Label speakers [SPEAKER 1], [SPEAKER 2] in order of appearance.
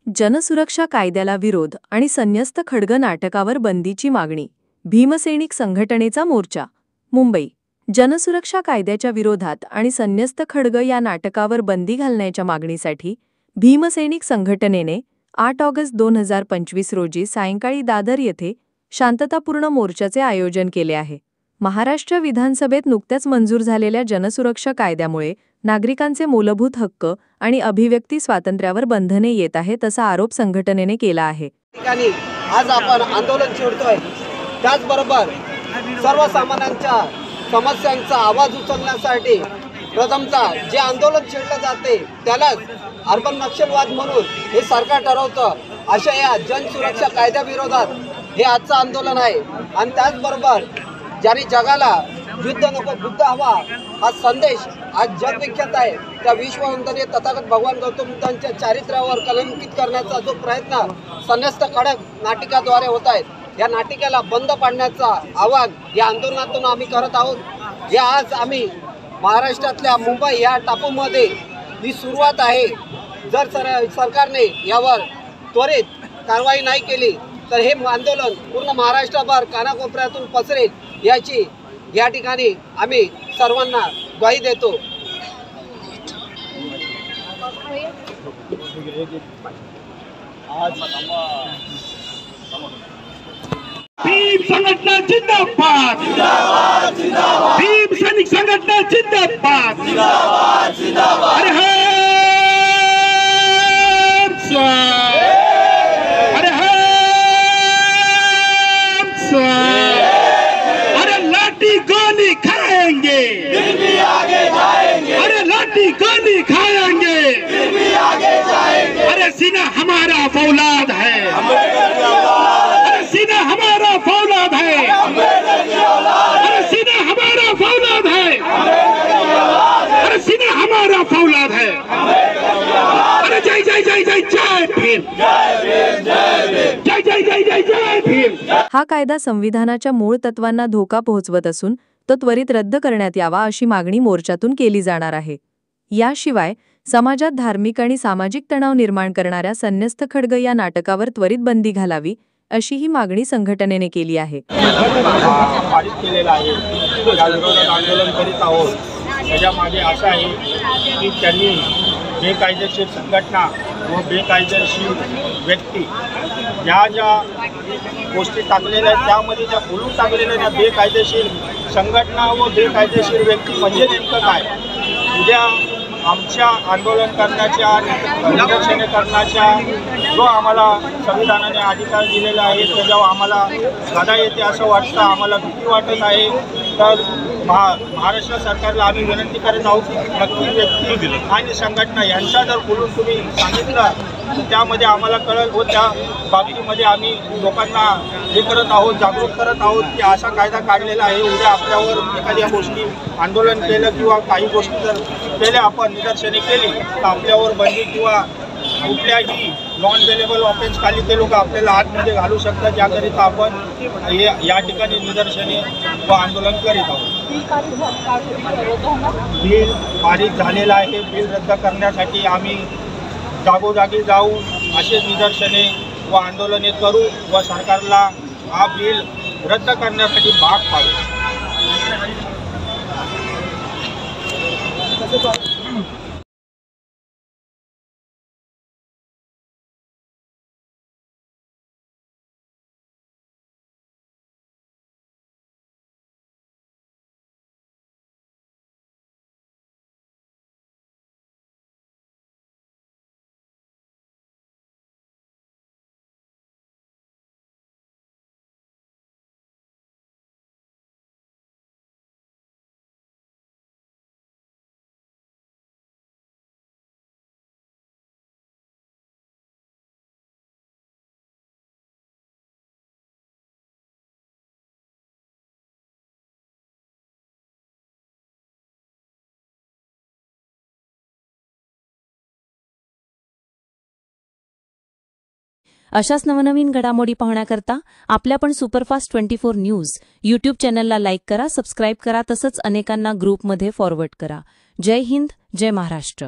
[SPEAKER 1] जनसुरक्षा कायद्याला विरोध आणि संन्यस्त खड्ग नाटकावर बंदीची मागणी. भीमसैनिक संघटनेचा मोर्चा. मुंबई. जनसुरक्षा कायद्याच्या विरोधात आणि संन्यस्त खड्ग या नाटकावर बंदी घालण्याच्या मागणीसाठी भीमसैनिक संघटनेने 8 ऑगस्ट 2025 रोजी सायंकाळी दादर येथे शांततापूर्ण मोर्चाचे आयोजन केले आहे. महाराष्ट्र विधानसभेत नुकत्याच मंजूर झालेल्या जनसुरक्षा कायद्यामुळे नागरिकांचे मूलभूत हक्क आणि अभिव्यक्ती स्वातंत्र्यावर बंधने येत आहेत असा आरोप संघटनेने केला आहे.
[SPEAKER 2] आज आपण आंदोलन छेडतोय. त्याचबरोबर सर्वसामान्यांच्या समस्यांचा आवाज उचलण्यासाठी प्रथमतः जे आंदोलन छेडलं जाते त्यालाच अर्बन नक्षलवाद म्हणून हे सरकार ठरवतं. अशा या जनसुरक्षा कायद्याविरोधात हे आजचं आंदोलन आहे. आणि त्याचबरोबर ज्यांनी जगाला युद्ध नको बुद्ध हवा हा संदेश आज जगविख्यात आहे, त्या विश्ववंदनीय तथागत भगवान गौतम बुद्धांच्या चारित्र्यावर कलंकित करण्याचा जो प्रयत्न संन्यस्त खड्ग नाटिकाद्वारे होत आहेत, या नाटिकेला बंद पाडण्याचा आवाहन या आंदोलनातून आम्ही करत आहोत. या आज आम्ही महाराष्ट्रातल्या मुंबई या टापूमध्ये ही सुरुवात आहे. जर सरकारने यावर त्वरित कारवाई नाही केली तर हे आंदोलन पूर्ण महाराष्ट्रभर कानाकोपऱ्यातून पसरेल याची या ठिकाणी आम्ही सर्वांना ग्वाही देतो.
[SPEAKER 3] भीम संघटना जिंदाबाद, भीम सैनिक संघटना जिंदाबाद. अरे अरे लाठी गोली खाएंगे, फिर भी आगे जाएंगे. अरे लाठी गोली खाएंगे, फिर भी आगे जाएंगे. अरे सीना हमारा फौलाद है, अरे सीना हमारा फौलाद है, अरे सीना हमारा फौलाद है, अरे सीना हमारा फौलाद है. अरे जय जय जय जय जय भीम, जय जय जय जय जय भीम.
[SPEAKER 1] हा कायदा संविधानाच्या मूळ तत्वांना धोका पोहोचवत असून तो त्वरित रद्द करण्यात यावा अशी मागणी मोर्चातून केली जाणार आहे. याशिवाय समाजात धार्मिक आणि सामाजिक तणाव निर्माण करणाऱ्या संन्यस्त खड्ग या नाटकावर त्वरित बंदी घालावी अशी ही मागणी संघटनेने केली आहे.
[SPEAKER 4] पारित केलेला आहे, आंदोलन करीत आहोत. त्याच्यामागे असं आहे की त्यांनी बेकायदेशीर संघटना व बेकायदेशीर व्यक्ती ज्या गोष्टी टाकलेल्या आहेत त्यामध्ये ज्या बोलून टाकलेल्या त्या बेकायदेशीर संघटना व बेकायदेशीर व्यक्ती म्हणजे नेमकं काय. उद्या आमच्या आंदोलन करण्याच्या निदर्शने करण्याच्या जो आम्हाला संविधानाने अधिकार दिलेला आहे त्याच्यावर आम्हाला गदा येते असं वाटतं, आम्हाला भीती वाटत आहे. तर महाराष्ट्र सरकारला आम्ही विनंती करत आहोत की नक्की व्यक्ती आणि संघटना यांचा जर बोलून तुम्ही सांगितलं त्यामध्ये आम्हाला कळेल व त्या बाबतीमध्ये आम्ही लोकांना हे करत आहोत, जागरूक करत आहोत की असा कायदा काढलेला आहे. उद्या आपल्यावर एखाद्या गोष्टी आंदोलन केलं किंवा काही गोष्टी जर केल्या आपण निदर्शने केली तर आपल्यावर बंदी किंवा कुठल्याही नॉन बेलेबल ऑफेन्स खाली ते लोक आपल्याला आतमध्ये घालू शकतात. याकरिता आपण या ठिकाणी निदर्शने व आंदोलन करीत आहोत. बिल पारित झालेलं आहे. बिल रद्द करण्यासाठी आम्ही जागोजागी जाऊन असे निदर्शने व आंदोलने करू व सरकारला हा बिल रद्द करण्यासाठी भाग पाडू.
[SPEAKER 5] अशाच नवनवीन घडामोडी पाहण्याकरता आपल्या पण सुपरफास्ट 24 न्यूज यूट्यूब चॅनलला लाईक करा, सबस्क्राईब करा, तसंच अनेकांना ग्रुपमध्ये फॉरवर्ड करा. जय हिंद, जय महाराष्ट्र.